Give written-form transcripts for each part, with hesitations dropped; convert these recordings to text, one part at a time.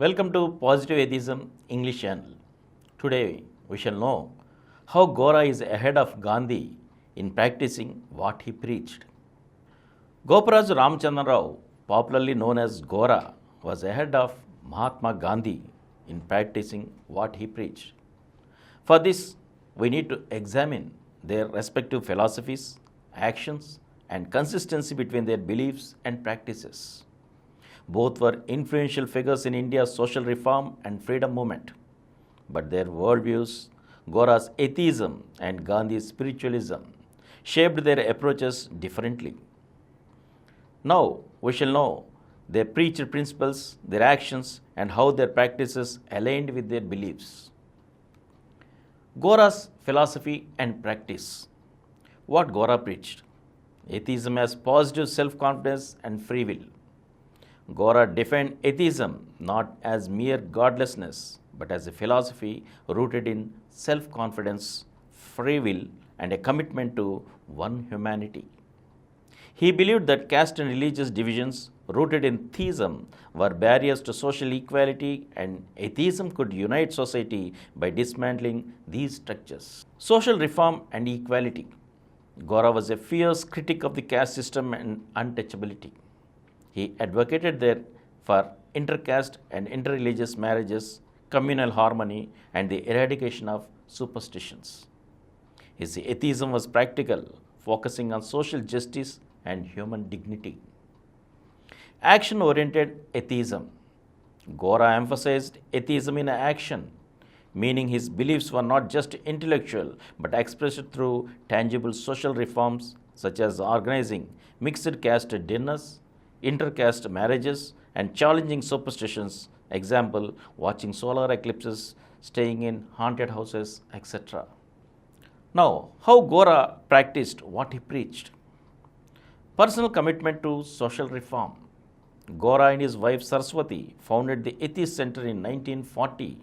Welcome to Positive Atheism English channel. Today we shall know how Gora is ahead of Gandhi in practicing what he preached. Goparaja Ramchandra Rao, popularly known as Gora, was ahead of Mahatma Gandhi in practicing what he preached. For this, we need to examine their respective philosophies, actions, and consistency between their beliefs and practices. Both were influential figures in India's social reform and freedom movement. But their worldviews, Gora's atheism and Gandhi's spiritualism, shaped their approaches differently. Now we shall know their preached principles, their actions, and how their practices aligned with their beliefs. Gora's philosophy and practice. What Gora preached? Atheism as positive self-confidence and free will. Gora defined atheism not as mere godlessness, but as a philosophy rooted in self-confidence, free will, and a commitment to one humanity. He believed that caste and religious divisions rooted in theism were barriers to social equality, and atheism could unite society by dismantling these structures. Social reform and equality. Gora was a fierce critic of the caste system and untouchability. He advocated there for intercaste and interreligious marriages, communal harmony, and the eradication of superstitions. His atheism was practical, focusing on social justice and human dignity. Action-oriented atheism. Gora emphasized atheism in action, meaning his beliefs were not just intellectual but expressed through tangible social reforms such as organizing mixed caste dinners, intercaste marriages, and challenging superstitions, example, watching solar eclipses, staying in haunted houses, etc. Now, how Gora practiced what he preached? Personal commitment to social reform. Gora and his wife Saraswati founded the Atheist Center in 1940,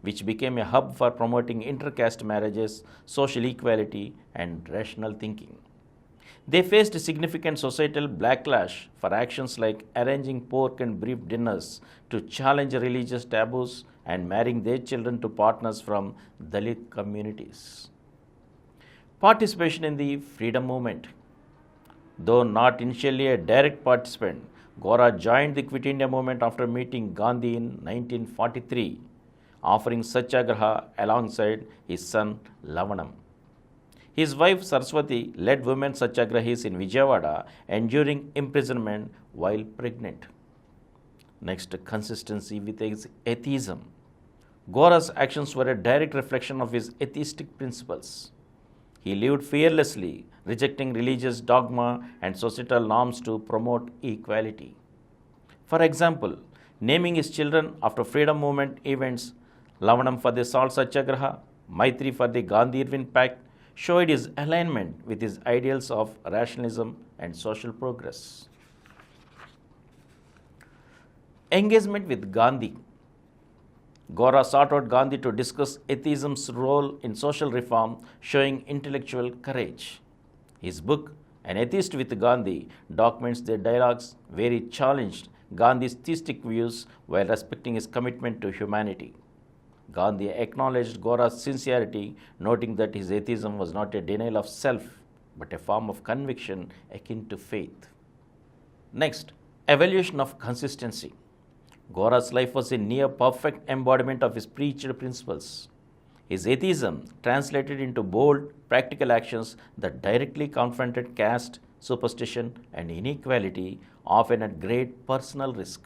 which became a hub for promoting intercaste marriages, social equality, and rational thinking. They faced significant societal backlash for actions like arranging pork and beef dinners to challenge religious taboos and marrying their children to partners from Dalit communities. Participation in the freedom movement. Though not initially a direct participant, Gora joined the Quit India movement after meeting Gandhi in 1943, offering satyagraha alongside his son Lavanam. His wife Saraswati led women satyagrahis in Vijayawada, enduring imprisonment while pregnant. Next, consistency with his atheism. Gora's actions were a direct reflection of his atheistic principles. He lived fearlessly, rejecting religious dogma and societal norms to promote equality. For example, naming his children after freedom movement events, Lavanam for the Salt Satyagraha, Maitri for the Gandhi-Irwin Pact, showed his alignment with his ideals of rationalism and social progress. Engagement with Gandhi. Gora sought out Gandhi to discuss atheism's role in social reform, showing intellectual courage. His book, An Atheist with Gandhi, documents their dialogues where he challenged Gandhi's theistic views while respecting his commitment to humanity. Gandhi acknowledged Gora's sincerity, noting that his atheism was not a denial of self, but a form of conviction akin to faith. Next, evaluation of consistency. Gora's life was a near perfect embodiment of his preached principles. His atheism translated into bold, practical actions that directly confronted caste, superstition, and inequality, often at great personal risk.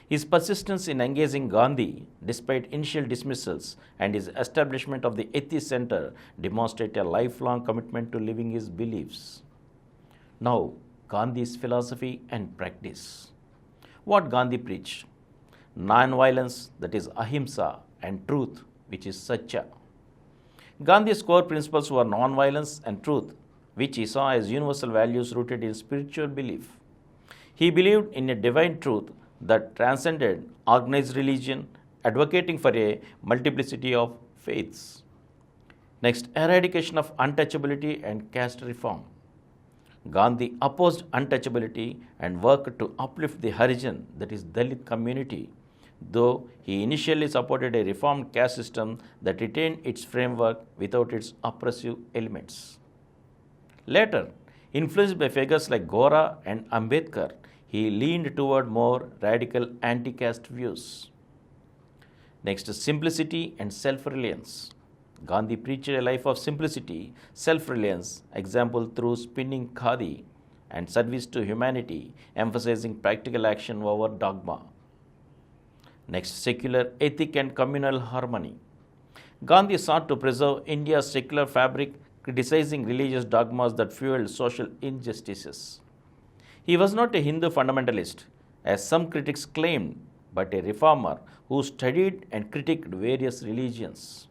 His persistence in engaging Gandhi, despite initial dismissals, and his establishment of the Atheist Center demonstrate a lifelong commitment to living his beliefs. Now, Gandhi's philosophy and practice. What Gandhi preached? Non-violence, that is ahimsa, and truth, which is satya. Gandhi's core principles were non-violence and truth, which he saw as universal values rooted in spiritual belief. He believed in a divine truth that transcended organized religion, advocating for a multiplicity of faiths. Next, eradication of untouchability and caste reform. Gandhi opposed untouchability and worked to uplift the Harijan, that is Dalit community, though he initially supported a reformed caste system that retained its framework without its oppressive elements. Later, influenced by figures like Gora and Ambedkar, he leaned toward more radical anti-caste views. Next, simplicity and self-reliance. Gandhi preached a life of simplicity, self-reliance, example through spinning khadi, and service to humanity, emphasizing practical action over dogma. Next, secular ethic and communal harmony. Gandhi sought to preserve India's secular fabric, criticizing religious dogmas that fueled social injustices. He was not a Hindu fundamentalist, as some critics claimed, but a reformer who studied and critiqued various religions.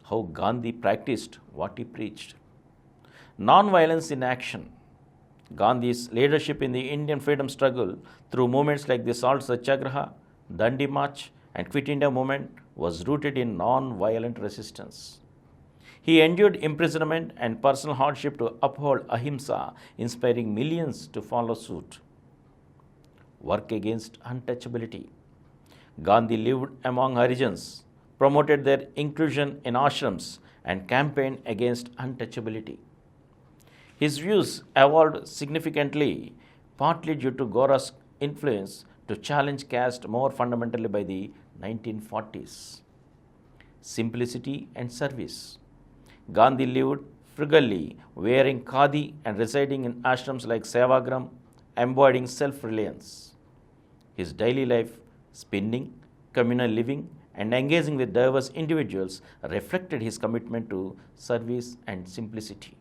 How Gandhi practiced what he preached. Non-violence in action. Gandhi's leadership in the Indian freedom struggle through movements like the Salt Satyagraha, Dandi March, and Quit India movement was rooted in non-violent resistance. He endured imprisonment and personal hardship to uphold ahimsa, inspiring millions to follow suit. Work against untouchability. Gandhi lived among Harijans, promoted their inclusion in ashrams, and campaigned against untouchability. His views evolved significantly, partly due to Gora's influence to challenge caste more fundamentally by the 1940s. Simplicity and service. Gandhi lived frugally, wearing khadi and residing in ashrams like Sevagram, embodying self-reliance. His daily life, spinning, communal living, and engaging with diverse individuals reflected his commitment to service and simplicity.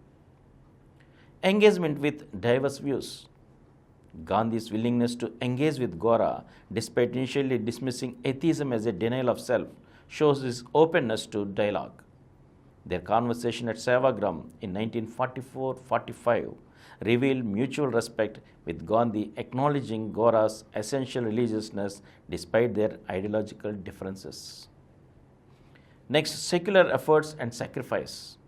Engagement with diverse views. Gandhi's willingness to engage with Gora, despite initially dismissing atheism as a denial of self, shows his openness to dialogue. Their conversation at Sevagram in 1944-45 revealed mutual respect, with Gandhi acknowledging Gora's essential religiousness despite their ideological differences. Next, secular efforts and sacrifice.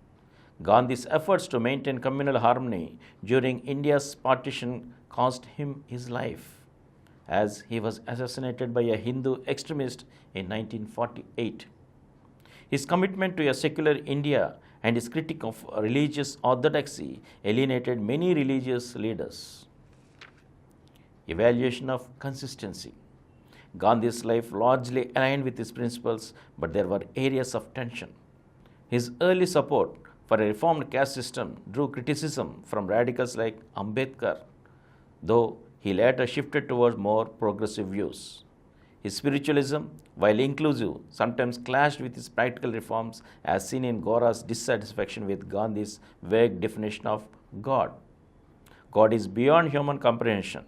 Gandhi's efforts to maintain communal harmony during India's partition cost him his life, as he was assassinated by a Hindu extremist in 1948. His commitment to a secular India and his critique of religious orthodoxy alienated many religious leaders. Evaluation of consistency. Gandhi's life largely aligned with his principles, but there were areas of tension. His early support for a reformed caste system drew criticism from radicals like Ambedkar, though he later shifted towards more progressive views. His spiritualism, while inclusive, sometimes clashed with his practical reforms, as seen in Gora's dissatisfaction with Gandhi's vague definition of God. God is beyond human comprehension.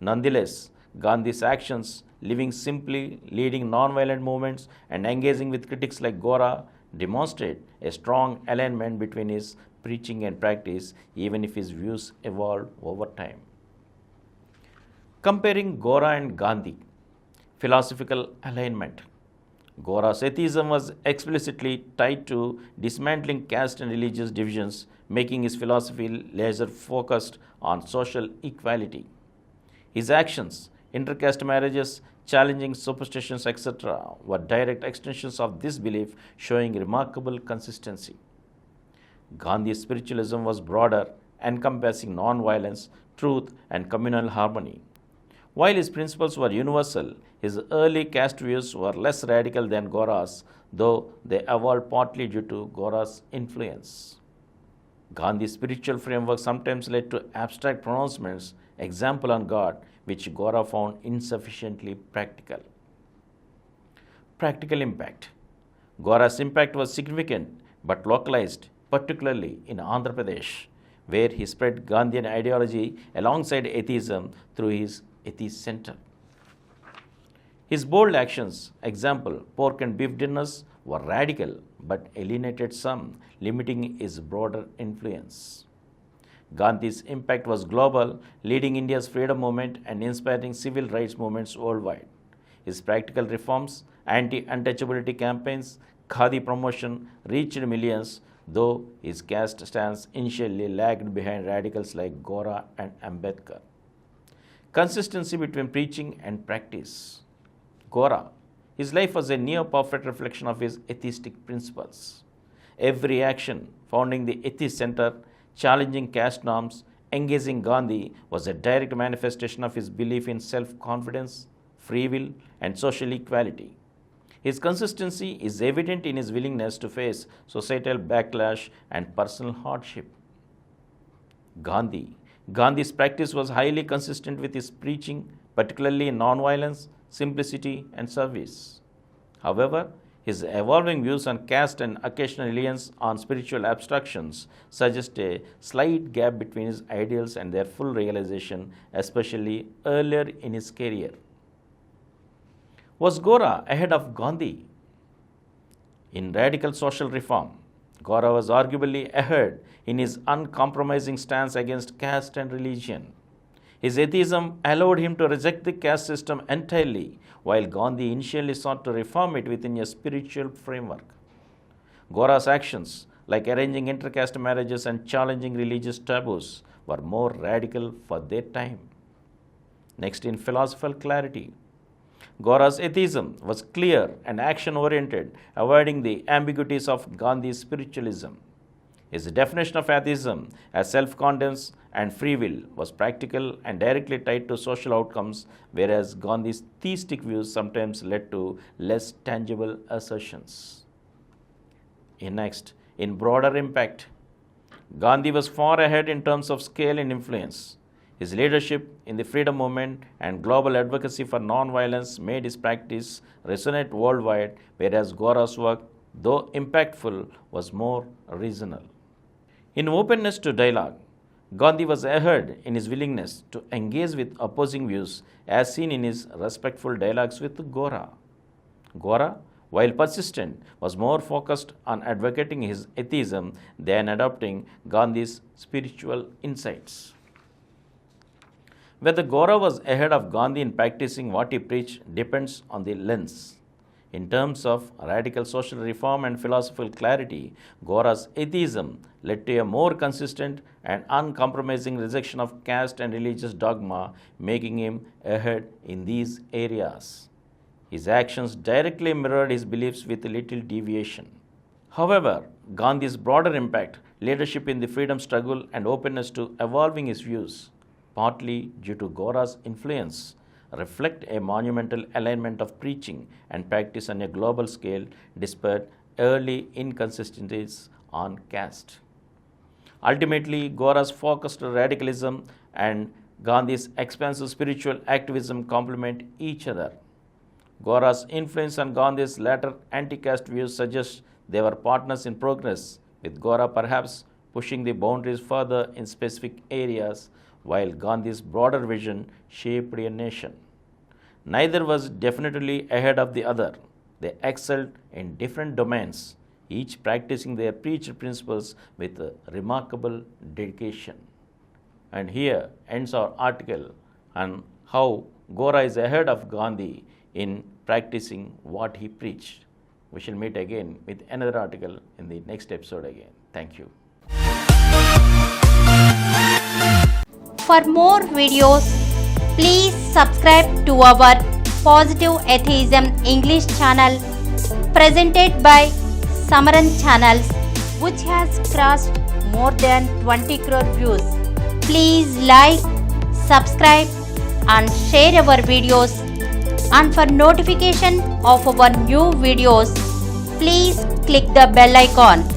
Nonetheless, Gandhi's actions, living simply, leading non-violent movements, and engaging with critics like Gora, demonstrate a strong alignment between his preaching and practice, even if his views evolved over time. Comparing Gora and Gandhi. Philosophical alignment. Gora's atheism was explicitly tied to dismantling caste and religious divisions, making his philosophy laser focused on social equality. His actions, intercaste marriages, challenging superstitions, etc., were direct extensions of this belief, showing remarkable consistency. Gandhi's spiritualism was broader, encompassing non-violence, truth, and communal harmony. While his principles were universal, his early caste views were less radical than Gora's, though they evolved partly due to Gora's influence. Gandhi's spiritual framework sometimes led to abstract pronouncements, example on God, which Gora found insufficiently practical. Practical impact. Gora's impact was significant but localized, particularly in Andhra Pradesh, where he spread Gandhian ideology alongside atheism through his Atheist Center. His bold actions, example, pork and beef dinners, were radical but alienated some, limiting his broader influence. Gandhi's impact was global, leading India's freedom movement and inspiring civil rights movements worldwide. His practical reforms, anti-untouchability campaigns, khadi promotion reached millions, though his caste stance initially lagged behind radicals like Gora and Ambedkar. Consistency between preaching and practice. Gora. His life was a near perfect reflection of his atheistic principles. Every action, founding the Atheist Center, challenging caste norms, engaging Gandhi, was a direct manifestation of his belief in self confidence, free will, and social equality. His consistency is evident in his willingness to face societal backlash and personal hardship. Gandhi. Gandhi's practice was highly consistent with his preaching, particularly in nonviolence, simplicity, and service. However, his evolving views on caste and occasional reliance on spiritual abstractions suggest a slight gap between his ideals and their full realization, especially earlier in his career. Was Gora ahead of Gandhi? In radical social reform, Gora was arguably ahead in his uncompromising stance against caste and religion. His atheism allowed him to reject the caste system entirely, while Gandhi initially sought to reform it within a spiritual framework. Gora's actions, like arranging intercaste marriages and challenging religious taboos, were more radical for their time. Next, in philosophical clarity, Gora's atheism was clear and action-oriented, avoiding the ambiguities of Gandhi's spiritualism. His definition of atheism as self-confidence and free will was practical and directly tied to social outcomes, whereas Gandhi's theistic views sometimes led to less tangible assertions. In broader impact, Gandhi was far ahead in terms of scale and influence. His leadership in the freedom movement and global advocacy for non-violence made his practice resonate worldwide, whereas Gora's work, though impactful, was more regional. In openness to dialogue, Gandhi was ahead in his willingness to engage with opposing views, as seen in his respectful dialogues with Gora. Gora, while persistent, was more focused on advocating his atheism than adopting Gandhi's spiritual insights. Whether Gora was ahead of Gandhi in practicing what he preached depends on the lens. In terms of radical social reform and philosophical clarity, Gora's atheism led to a more consistent and uncompromising rejection of caste and religious dogma, making him ahead in these areas. His actions directly mirrored his beliefs with little deviation. However, Gandhi's broader impact, leadership in the freedom struggle, and openness to evolving his views, partly due to Gora's influence, reflect a monumental alignment of preaching and practice on a global scale despite early inconsistencies on caste. Ultimately, Gora's focused radicalism and Gandhi's expansive spiritual activism complement each other. Gora's influence on Gandhi's later anti-caste views suggests they were partners in progress, with Gora perhaps pushing the boundaries further in specific areas, while Gandhi's broader vision shaped a nation. Neither was definitely ahead of the other. They excelled in different domains, each practicing their preached principles with remarkable dedication. And here ends our article on how Gora is ahead of Gandhi in practicing what he preached. We shall meet again with another article in the next episode again. Thank you. For more videos, please subscribe to our Positive Atheism English channel presented by Samaram channels, which has crossed more than 20 crore views. Please like, subscribe and share our videos, and for notification of our new videos, please click the bell icon.